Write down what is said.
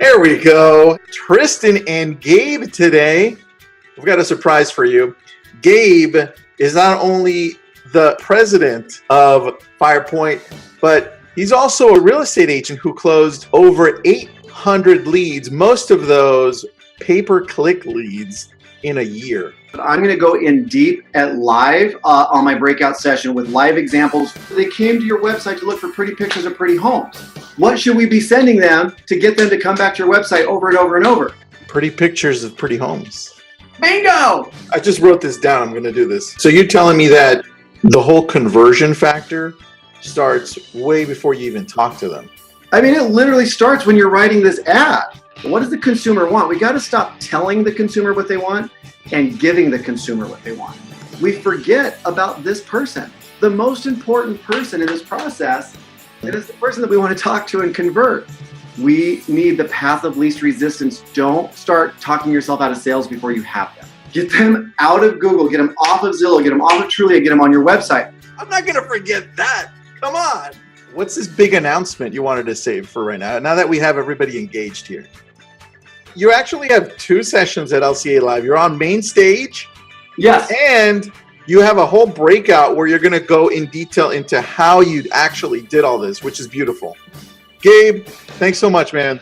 There we go. Tristan and Gabe today. We've got a surprise for you. Gabe is not only the president of Firepoint, but he's also a real estate agent who closed over 800 leads, most of those pay-per-click leads in a year. I'm going to go in deep at live on my breakout session with live examples. They came to your website to look for pretty pictures of pretty homes. What should we be sending them to get them to come back to your website over and over and over? Pretty pictures of pretty homes. Bingo! I just wrote this down. I'm going to do this. So you're telling me that the whole conversion factor starts way before you even talk to them? I mean, it literally starts when you're writing this ad. What does the consumer want? We got to stop telling the consumer what they want and giving the consumer what they want. We forget about this person. The most important person in this process is the person that we want to talk to and convert. We need the path of least resistance. Don't start talking yourself out of sales before you have them. Get them out of Google, get them off of Zillow, get them off of Trulia, get them on your website. I'm not going to forget that. Come on. What's this big announcement you wanted to save for right now that we have everybody engaged here? You actually have 2 sessions at LCA Live. You're on main stage. Yes. And you have a whole breakout where you're going to go in detail into how you actually did all this, which is beautiful. Gabe, thanks so much, man.